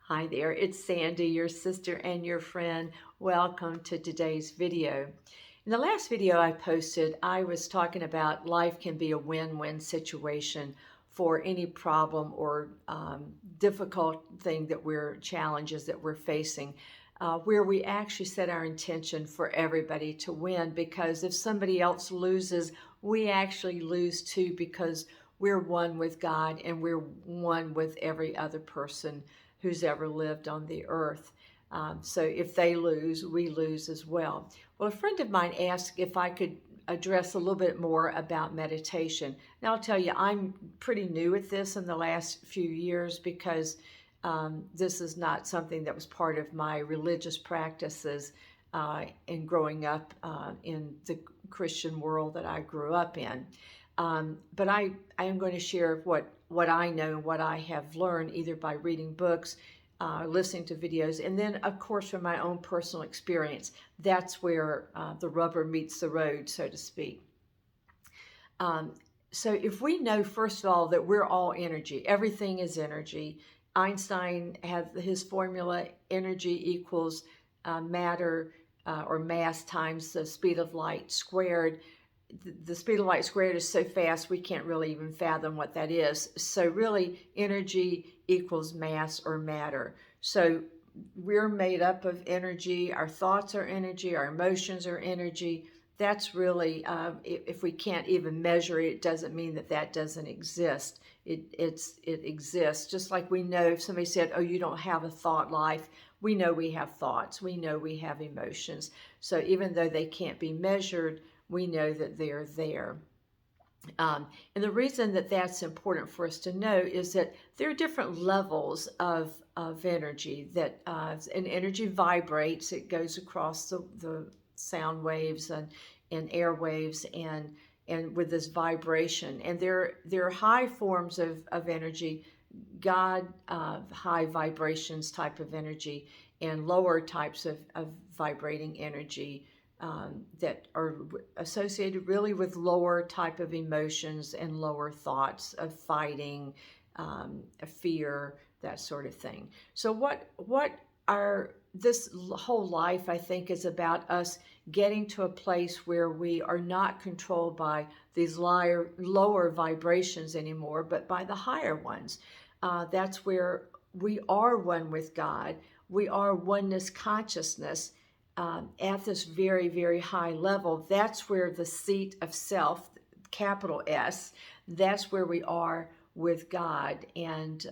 Hi there, it's Sandy, your sister and your friend. Welcome to today's video. In the last video I posted, I was talking about life can be a win-win situation for any problem or difficult thing challenges that we're facing, where we actually set our intention for everybody to win, because if somebody else loses, we actually lose too, because we're one with God and we're one with every other person who's ever lived on the earth. So if they lose, we lose as well. Well, a friend of mine asked if I could address a little bit more about meditation. Now, I'll tell you, I'm pretty new at this in the last few years, because this is not something that was part of my religious practices in growing up in the Christian world that I grew up in. But I am going to share what I know and what I have learned, either by reading books, listening to videos, and then, of course, from my own personal experience. That's where the rubber meets the road, so to speak. So if we know, first of all, that we're all energy, everything is energy. Einstein had his formula: energy equals matter or mass times the speed of light squared. The speed of light squared is so fast we can't really even fathom what that is. So really, energy equals mass or matter. So we're made up of energy. Our thoughts are energy. Our emotions are energy. That's really, if we can't even measure it, it doesn't mean that that doesn't exist. It exists. Just like we know, if somebody said, oh, you don't have a thought life, we know we have thoughts. We know we have emotions. So even though they can't be measured, we know that they're there. And the reason that that's important for us to know is that there are different levels of energy. That and energy vibrates. It goes across the sound waves and air waves, and with this vibration. And there are high forms of energy, God, high vibrations type of energy, and lower types of vibrating energy that are associated really with lower type of emotions and lower thoughts of fighting, fear, that sort of thing. So what are this whole life, I think, is about us getting to a place where we are not controlled by these lower vibrations anymore, but by the higher ones. That's where we are one with God. We are oneness consciousness. At this very, very high level, that's where the seat of self, capital S, that's where we are with God. And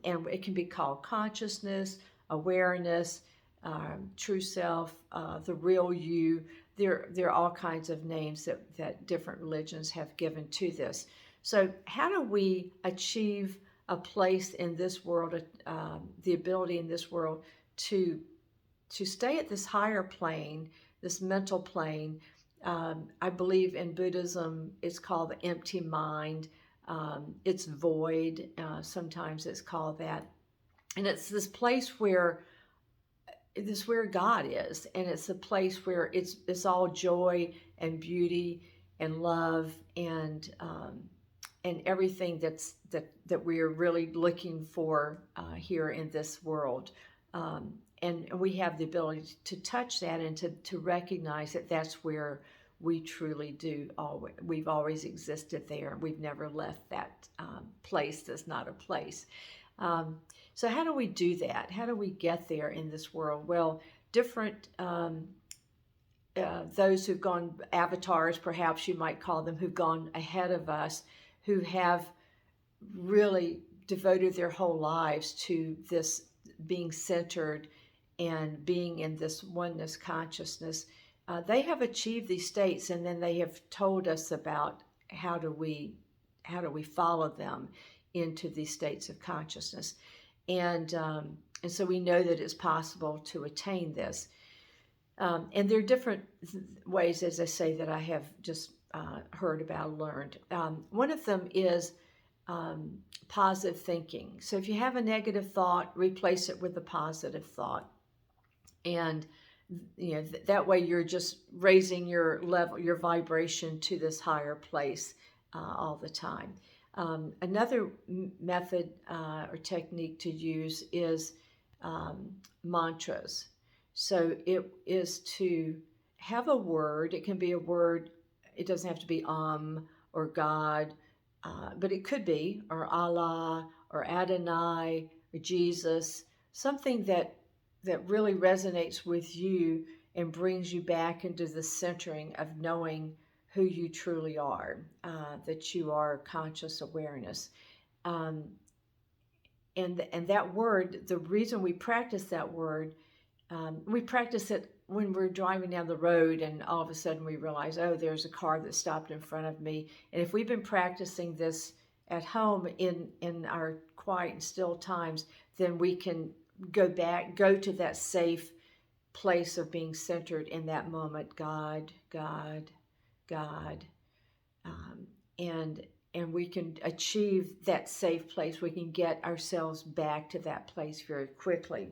it can be called consciousness, awareness, true self, the real you. There are all kinds of names that different religions have given to this. So how do we achieve a place in this world, the ability in this world to stay at this higher plane, this mental plane? I believe in Buddhism, it's called the empty mind. It's void. Sometimes it's called that. And it's this place where God is. And it's a place where it's all joy and beauty and love and everything that we are really looking for here in this world. And we have the ability to touch that and to recognize that that's where we truly do. We've always existed there. We've never left that place that's not a place. So how do we do that? How do we get there in this world? Well, different those who've gone, avatars perhaps you might call them, who've gone ahead of us, who have really devoted their whole lives to this being centered and being in this oneness consciousness. They have achieved these states, and then they have told us about how do we follow them into these states of consciousness, and so we know that it's possible to attain this. And there are different ways, as I say, that I have just heard about, learned. One of them is positive thinking. So if you have a negative thought, replace it with a positive thought. And that way you're just raising your level, your vibration to this higher place all the time. Another method or technique to use is mantras. So it is to have a word. It can be a word. It doesn't have to be or God, but it could be, or Allah, or Adonai, or Jesus, something that really resonates with you and brings you back into the centering of knowing who you truly are, that you are conscious awareness. Um, and that word, the reason we practice that word, we practice it when we're driving down the road and all of a sudden we realize, oh, there's a car that stopped in front of me. And if we've been practicing this at home in our quiet and still times, then we can go to that safe place of being centered in that moment. God, God, God. Um, and and we can achieve that safe place. We can get ourselves back to that place very quickly.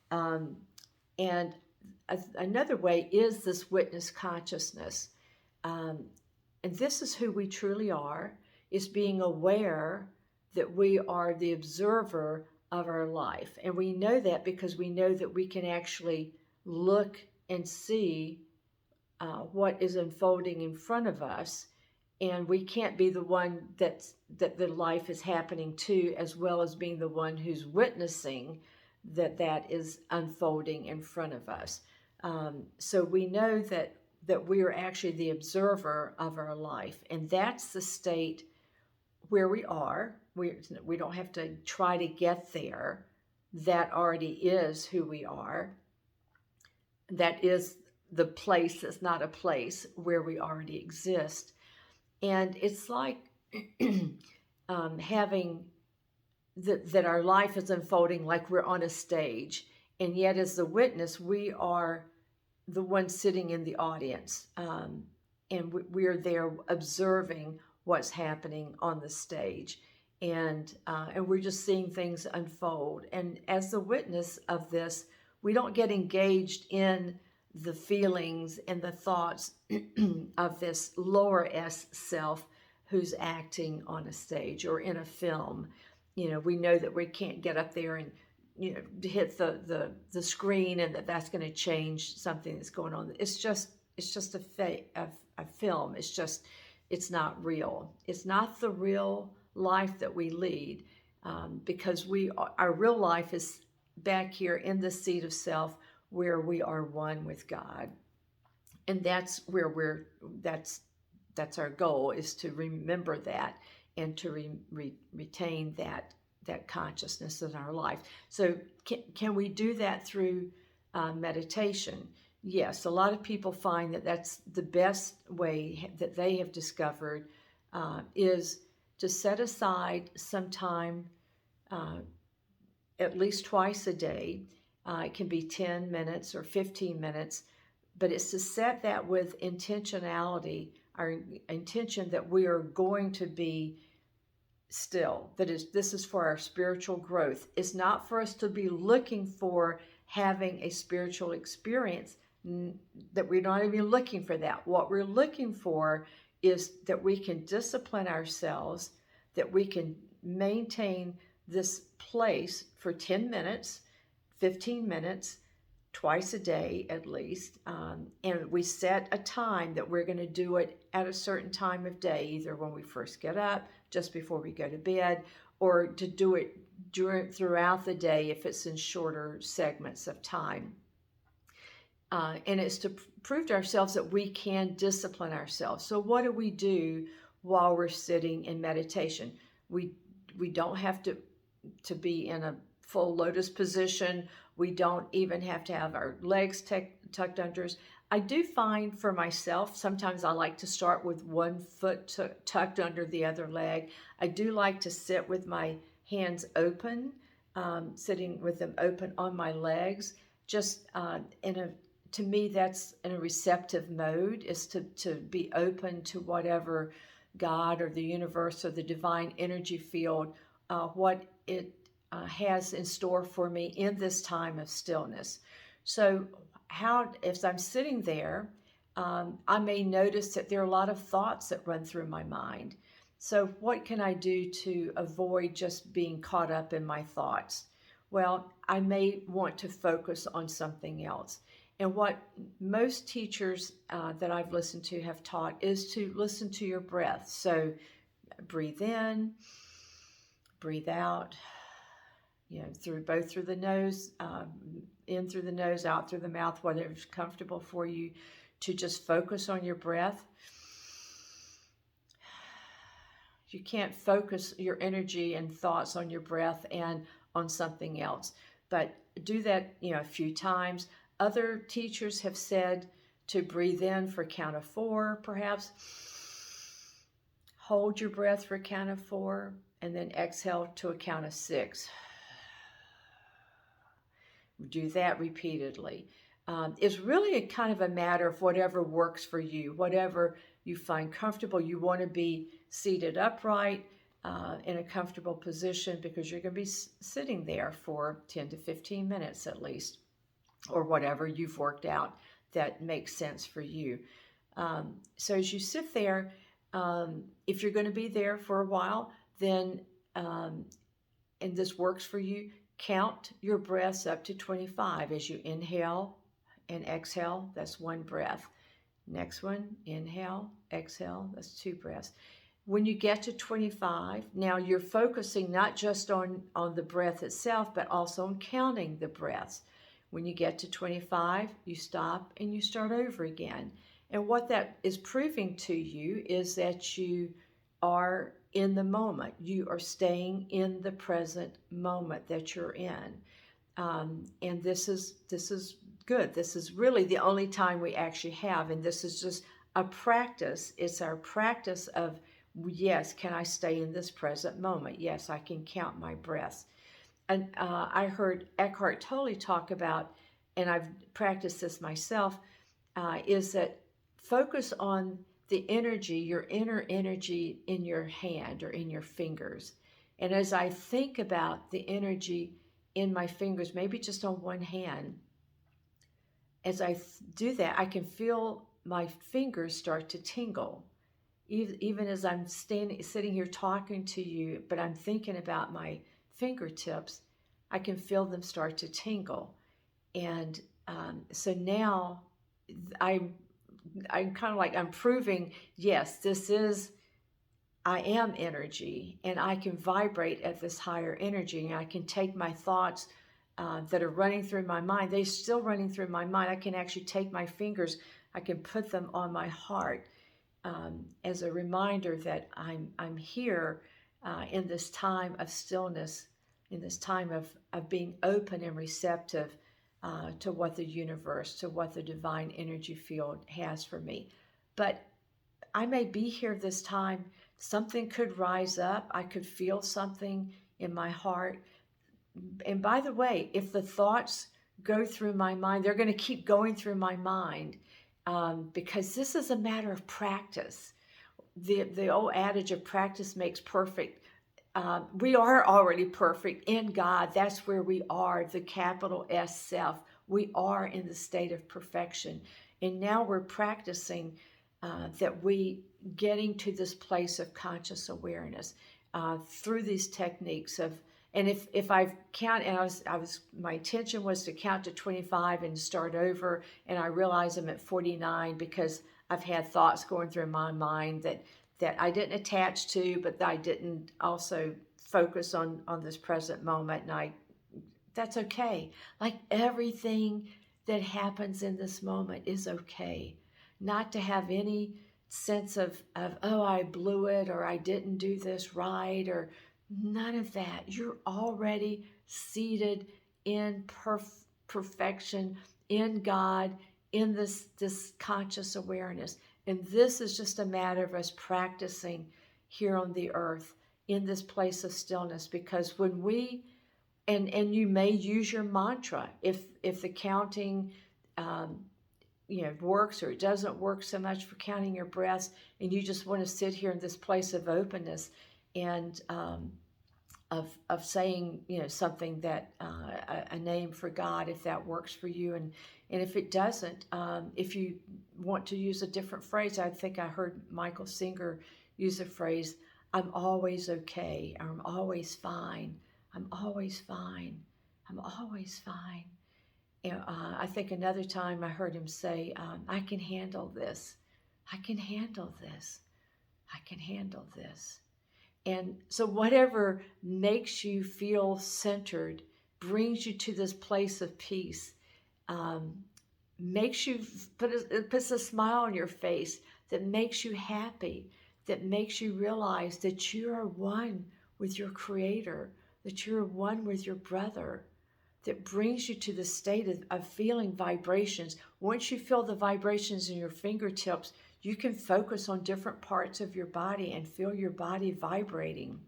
Um, and another way is this witness consciousness. Um, and this is who we truly are, is being aware that we are the observer of our life. And we know that because we know that we can actually look and see what is unfolding in front of us, and we can't be the one that the life is happening to, as well as being the one who's witnessing that is unfolding in front of us. So we know that we are actually the observer of our life, and that's the state where we are. We don't have to try to get there. That already is who we are. That is the place that's not a place, where we already exist. And it's like having that our life is unfolding like we're on a stage, and yet as the witness, we are the one sitting in the audience, and we are there observing what's happening on the stage, and we're just seeing things unfold. And as the witness of this, we don't get engaged in the feelings and the thoughts of this lower S self who's acting on a stage or in a film. We know that we can't get up there and hit the screen, and that's going to change something that's going on. It's just a film. It's not real. It's not the real life that we lead, because our real life is back here in the seat of self, where we are one with God. And that's where that's our goal, is to remember that and to retain that consciousness in our life. So can we do that through meditation? Yes, a lot of people find that that's the best way that they have discovered, is to set aside some time, at least twice a day. It can be 10 minutes or 15 minutes, but it's to set that with intentionality, our intention that we are going to be still. This is for our spiritual growth. It's not for us to be looking for having a spiritual experience, that we're not even looking for that. What we're looking for is that we can discipline ourselves, that we can maintain this place for 10 minutes, 15 minutes, twice a day at least, and we set a time that we're going to do it at a certain time of day, either when we first get up, just before we go to bed, or to do it throughout the day if it's in shorter segments of time. And it's to prove to ourselves that we can discipline ourselves. So what do we do while we're sitting in meditation? We don't have to be in a full lotus position. We don't even have to have our legs tucked under us. I do find for myself, sometimes I like to start with one foot tucked under the other leg. I do like to sit with my hands open, sitting with them open on my legs, just to me, that's in a receptive mode, is to be open to whatever God or the universe or the divine energy field, what it has in store for me in this time of stillness. So if I'm sitting there, I may notice that there are a lot of thoughts that run through my mind. So what can I do to avoid just being caught up in my thoughts? well, I may want to focus on something else. And what most teachers that I've listened to have taught is to listen to your breath. So breathe in, breathe out, through the nose, in through the nose, out through the mouth, whatever's comfortable for you, to just focus on your breath. You can't focus your energy and thoughts on your breath and on something else, but do that, a few times. Other teachers have said to breathe in for a count of 4, perhaps. Hold your breath for a count of 4, and then exhale to a count of 6. Do that repeatedly. It's really a kind of a matter of whatever works for you, whatever you find comfortable. You want to be seated upright in a comfortable position, because you're going to be sitting there for 10 to 15 minutes at least, or whatever you've worked out that makes sense for you. So as you sit there, if you're going to be there for a while, then, and this works for you, count your breaths up to 25 as you inhale and exhale. That's 1 breath. Next one, inhale, exhale, that's 2 breaths. When you get to 25, now you're focusing not just on the breath itself, but also on counting the breaths. When you get to 25, you stop and you start over again. And what that is proving to you is that you are in the moment. You are staying in the present moment that you're in. And this is good. This is really the only time we actually have. And this is just a practice. It's our practice of, yes, can I stay in this present moment? Yes, I can count my breaths. And I heard Eckhart Tolle talk about, and I've practiced this myself, is that focus on the energy, your inner energy in your hand or in your fingers. And as I think about the energy in my fingers, maybe just on one hand, as I do that, I can feel my fingers start to tingle. Even as I'm sitting here talking to you, but I'm thinking about my fingertips, I can feel them start to tingle. And so now I'm kind of like, I'm proving, yes, I am energy, and I can vibrate at this higher energy, and I can take my thoughts that are running through my mind. They're still running through my mind. I can actually take my fingers, I can put them on my heart as a reminder that I'm here in this time of stillness, in this time of being open and receptive to what the universe, to what the divine energy field has for me. But I may be here this time. Something could rise up. I could feel something in my heart. And by the way, if the thoughts go through my mind, they're going to keep going through my mind, because this is a matter of practice. The old adage of practice makes perfect. We are already perfect in God. That's where we are, the capital S self. We are in the state of perfection. And now we're practicing that we getting to this place of conscious awareness through these techniques of, and if I count, and my intention was to count to 25 and start over, and I realize I'm at 49 because I've had thoughts going through my mind that I didn't attach to, but I didn't also focus on this present moment, and that's okay. Like everything that happens in this moment is okay. Not to have any sense of oh, I blew it, or I didn't do this right, or none of that. You're already seated in perfection, in God, in this conscious awareness. And this is just a matter of us practicing here on the earth in this place of stillness. Because when we, and you may use your mantra if the counting works, or it doesn't work so much for counting your breaths, and you just want to sit here in this place of openness and of saying something that a name for God, if that works for you, and if it doesn't, if you want to use a different phrase, I think I heard Michael Singer use the phrase, "I'm always okay," or "I'm always fine." I'm always fine. I'm always fine. And, I think another time I heard him say, I can handle this. I can handle this. I can handle this. And so, whatever makes you feel centered, brings you to this place of peace, um, makes you it puts a smile on your face, that makes you happy, that makes you realize that you are one with your Creator, that you're one with your brother, that brings you to the state of feeling vibrations. Once you feel the vibrations in your fingertips, you can focus on different parts of your body and feel your body vibrating.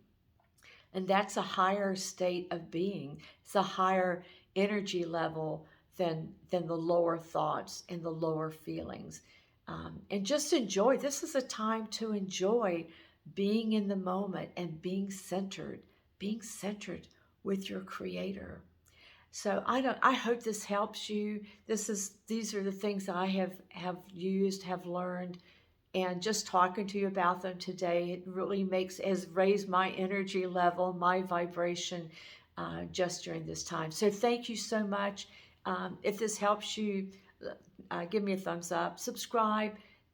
And that's a higher state of being. It's a higher energy level than the lower thoughts and the lower feelings. And just enjoy. This is a time to enjoy being in the moment and being centered with your Creator. So I hope this helps you. These are the things I have used, have learned, and just talking to you about them today, it really has raised my energy level, my vibration, just during this time. So thank you so much. If this helps you, give me a thumbs up, subscribe,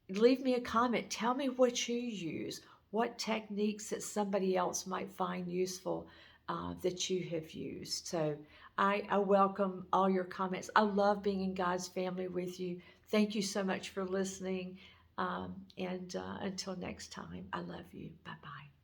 leave me a comment. Tell me what you use, what techniques that somebody else might find useful, that you have used. So I welcome all your comments. I love being in God's family with you. Thank you so much for listening. And until next time, I love you. Bye bye.